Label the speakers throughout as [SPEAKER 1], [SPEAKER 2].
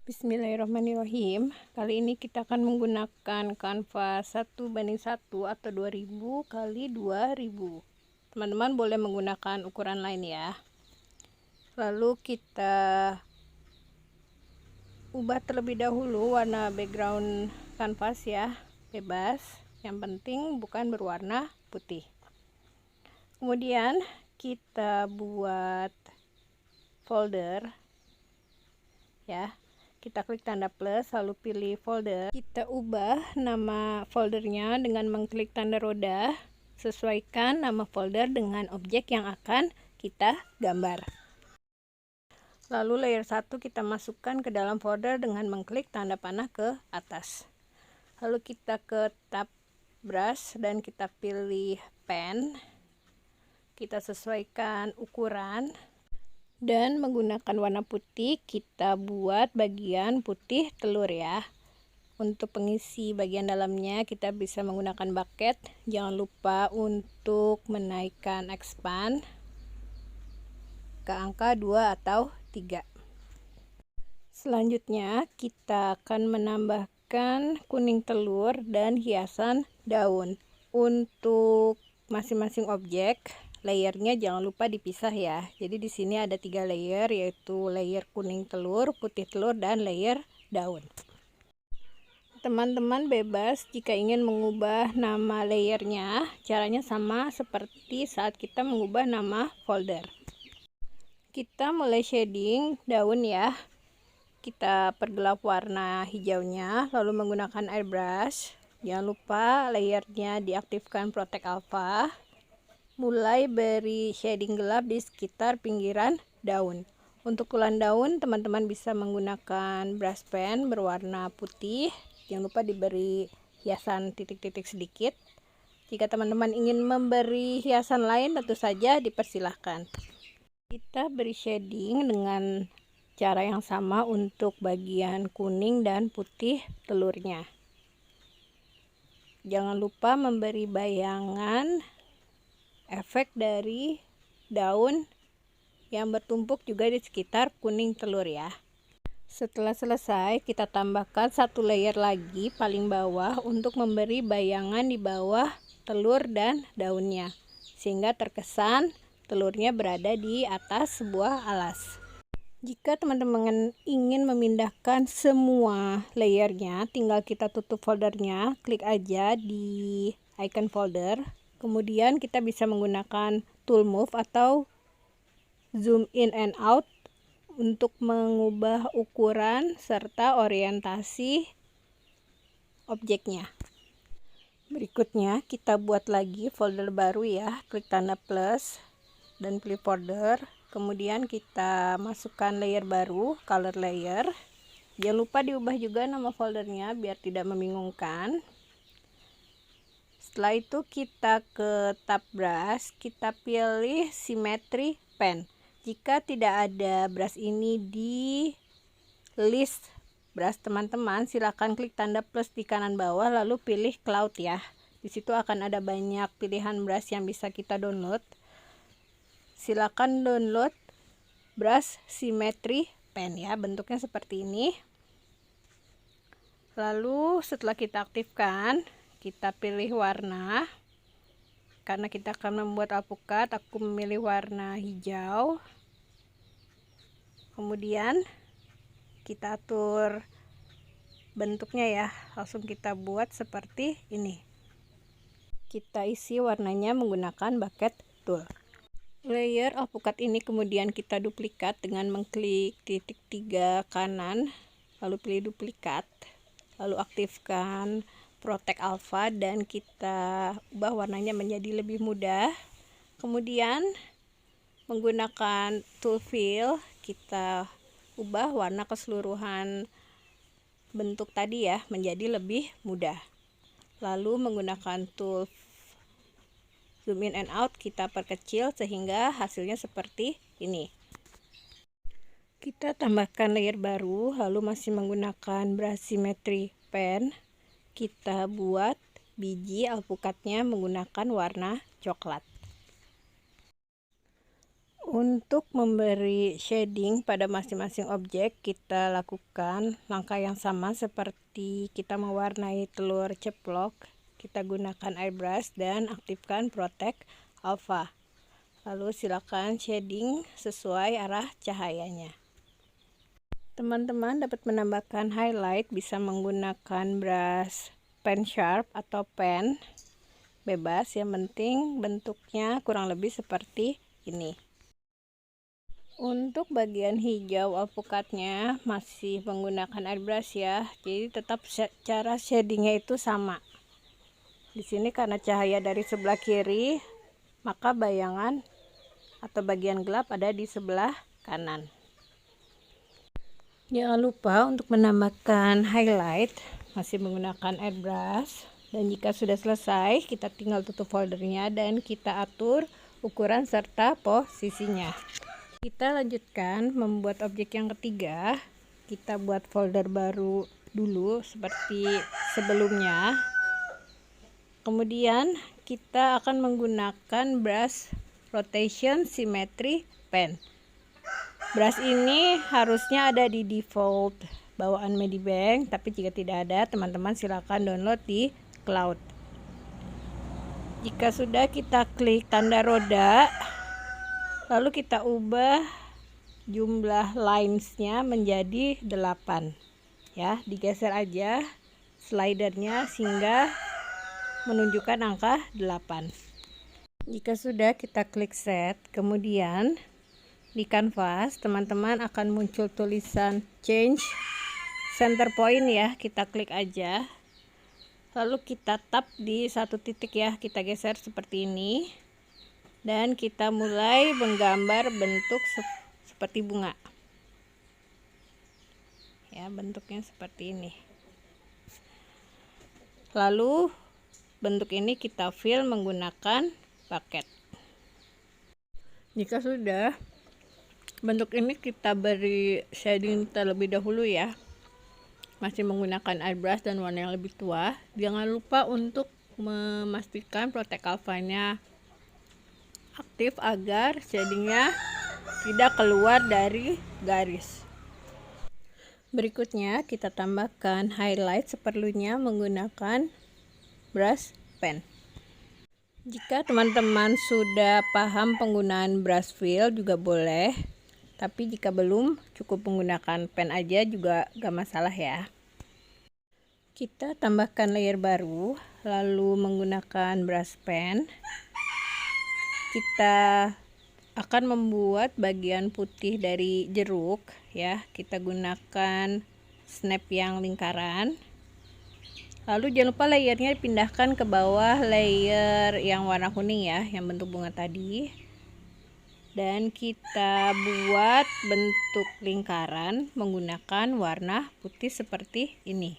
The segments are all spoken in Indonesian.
[SPEAKER 1] Bismillahirrahmanirrahim. Kali ini kita akan menggunakan kanvas 1:1 atau 2000 kali 2000. Teman-teman boleh menggunakan ukuran lain ya. Lalu kita ubah terlebih dahulu warna background kanvas ya, bebas. Yang penting bukan berwarna putih. Kemudian kita buat folder ya. Kita klik tanda plus, lalu pilih folder. Kita ubah nama foldernya dengan mengklik tanda roda. Sesuaikan nama folder dengan objek yang akan kita gambar. Lalu layer 1 kita masukkan ke dalam folder dengan mengklik tanda panah ke atas. Lalu kita ke tab brush dan kita pilih pen. Kita sesuaikan ukuran. Dan menggunakan warna putih kita buat bagian putih telur ya. Untuk pengisi bagian dalamnya kita bisa menggunakan bucket. Jangan lupa untuk menaikkan expand ke angka 2 atau 3. Selanjutnya kita akan menambahkan kuning telur dan hiasan daun. Untuk masing-masing objek layernya jangan lupa dipisah ya. Jadi di sini ada 3 layer, yaitu layer kuning telur, putih telur, dan layer daun. Teman-teman bebas jika ingin mengubah nama layernya. Caranya sama seperti saat kita mengubah nama folder. Kita mulai shading daun ya. Kita pergelap warna hijaunya, lalu menggunakan airbrush. Jangan lupa layernya diaktifkan Protect Alpha. Mulai beri shading gelap di sekitar pinggiran daun. Untuk tulan daun teman-teman bisa menggunakan brush pen berwarna putih. Jangan lupa diberi hiasan titik-titik sedikit. Jika teman-teman ingin memberi hiasan lain tentu saja dipersilahkan. Kita beri shading dengan cara yang sama untuk bagian kuning dan putih telurnya. Jangan lupa memberi bayangan efek dari daun yang bertumpuk juga di sekitar kuning telur ya. Setelah selesai kita tambahkan satu layer lagi paling bawah untuk memberi bayangan di bawah telur dan daunnya, sehingga terkesan telurnya berada di atas sebuah alas. Jika teman-teman ingin memindahkan semua layernya, tinggal kita tutup foldernya, klik aja di icon folder. Kemudian kita bisa menggunakan tool move atau zoom in and out untuk mengubah ukuran serta orientasi objeknya. Berikutnya kita buat lagi folder baru ya, klik tanda plus dan pilih folder. Kemudian kita masukkan layer baru, color layer. Jangan lupa diubah juga nama foldernya biar tidak membingungkan. Setelah itu kita ke tab brush, kita pilih symmetry pen. Jika tidak ada brush ini di list brush teman-teman, silakan klik tanda plus di kanan bawah lalu pilih cloud ya. Di situ akan ada banyak pilihan brush yang bisa kita download. Silakan download brush symmetry pen ya, bentuknya seperti ini. Lalu setelah kita aktifkan, kita pilih warna. Karena kita akan membuat alpukat, aku memilih warna hijau. Kemudian kita atur bentuknya ya, langsung kita buat seperti ini. Kita isi warnanya menggunakan bucket tool. Layer alpukat ini kemudian kita duplikat dengan mengklik titik 3 kanan, lalu pilih duplikat, lalu aktifkan Protect Alpha dan kita ubah warnanya menjadi lebih mudah. Kemudian menggunakan tool fill kita ubah warna keseluruhan bentuk tadi ya menjadi lebih mudah. Lalu menggunakan tool zoom in and out kita perkecil sehingga hasilnya seperti ini. Kita tambahkan layer baru, lalu masih menggunakan brush symmetry pen. Kita buat biji alpukatnya menggunakan warna coklat. Untuk memberi shading pada masing-masing objek, kita lakukan langkah yang sama seperti kita mewarnai telur ceplok. Kita gunakan airbrush dan aktifkan Protect Alpha. Lalu silakan shading sesuai arah cahayanya. Teman-teman dapat menambahkan highlight bisa menggunakan brush pen sharp atau pen bebas, yang penting bentuknya kurang lebih seperti ini. Untuk bagian hijau alpukatnya masih menggunakan airbrush ya, jadi tetap cara shadingnya itu sama. Di sini karena cahaya dari sebelah kiri, maka bayangan atau bagian gelap ada di sebelah kanan. Jangan lupa untuk menambahkan highlight masih menggunakan airbrush, dan jika sudah selesai kita tinggal tutup foldernya dan kita atur ukuran serta posisinya. Kita lanjutkan membuat objek yang ketiga. Kita buat folder baru dulu seperti sebelumnya. Kemudian kita akan menggunakan brush rotation symmetry pen. Brush ini harusnya ada di default bawaan Medibank, tapi jika tidak ada, teman-teman silakan download di cloud. Jika sudah, kita klik tanda roda, lalu kita ubah jumlah linesnya menjadi 8 ya, digeser aja slidernya sehingga menunjukkan angka 8. Jika sudah, kita klik set, kemudian di kanvas teman-teman akan muncul tulisan change center point ya, kita klik aja, lalu kita tap di satu titik ya, kita geser seperti ini. Dan kita mulai menggambar bentuk seperti bunga ya, bentuknya seperti ini. Lalu bentuk ini kita fill menggunakan bucket. Jika sudah, bentuk ini kita beri shading terlebih dahulu ya, masih menggunakan airbrush dan warna yang lebih tua. Jangan lupa untuk memastikan Protect Alpha-nya aktif agar shadingnya tidak keluar dari garis. Berikutnya kita tambahkan highlight seperlunya menggunakan brush pen. Jika teman-teman sudah paham penggunaan brush fill juga boleh, tapi jika belum, cukup menggunakan pen aja juga gak masalah ya. Kita tambahkan layer baru, lalu menggunakan brush pen kita akan membuat bagian putih dari jeruk ya. Kita gunakan snap yang lingkaran, lalu jangan lupa layernya dipindahkan ke bawah layer yang warna kuning ya, yang bentuk bunga tadi, dan kita buat bentuk lingkaran menggunakan warna putih seperti ini.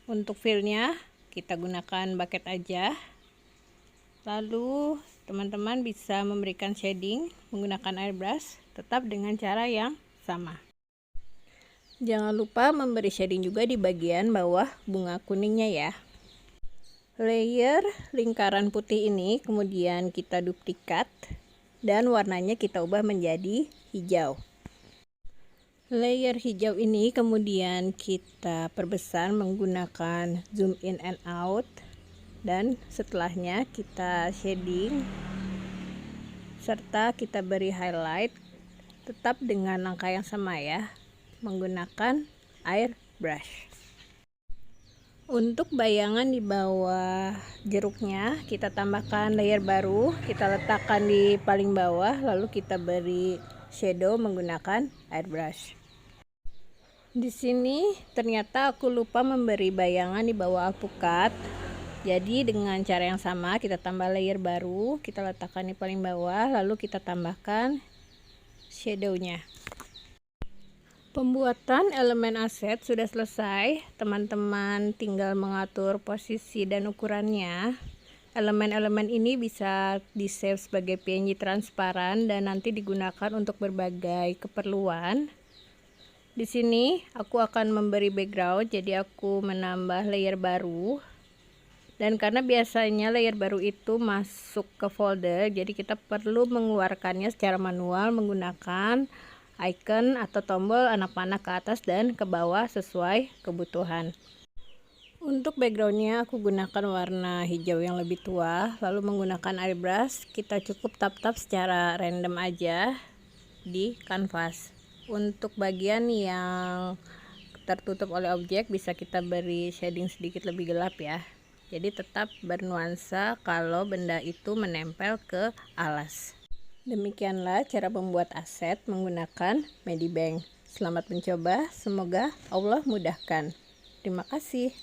[SPEAKER 1] Untuk fillnya kita gunakan bucket aja, lalu teman-teman bisa memberikan shading menggunakan airbrush tetap dengan cara yang sama. Jangan lupa memberi shading juga di bagian bawah bunga kuningnya ya. Layer lingkaran putih ini kemudian kita duplikat dan warnanya kita ubah menjadi hijau. Layer hijau ini kemudian kita perbesar menggunakan zoom in and out, dan setelahnya kita shading serta kita beri highlight tetap dengan langkah yang sama ya, menggunakan airbrush. Untuk bayangan di bawah jeruknya kita tambahkan layer baru, kita letakkan di paling bawah, lalu kita beri shadow menggunakan airbrush. Di sini ternyata aku lupa memberi bayangan di bawah alpukat. Jadi dengan cara yang sama kita tambah layer baru, kita letakkan di paling bawah, lalu kita tambahkan shadownya. Pembuatan elemen aset sudah selesai, teman-teman tinggal mengatur posisi dan ukurannya. Elemen-elemen ini bisa di save sebagai PNG transparan dan nanti digunakan untuk berbagai keperluan. Di sini aku akan memberi background, jadi aku menambah layer baru. Dan karena biasanya layer baru itu masuk ke folder, jadi kita perlu mengeluarkannya secara manual menggunakan icon atau tombol anak panah ke atas dan ke bawah sesuai kebutuhan. Untuk backgroundnya aku gunakan warna hijau yang lebih tua, lalu menggunakan airbrush kita cukup tap-tap secara random aja di kanvas. Untuk bagian yang tertutup oleh objek bisa kita beri shading sedikit lebih gelap ya, jadi tetap bernuansa kalau benda itu menempel ke alas. Demikianlah cara membuat aset menggunakan Medibank. Selamat mencoba, semoga Allah mudahkan. Terima kasih.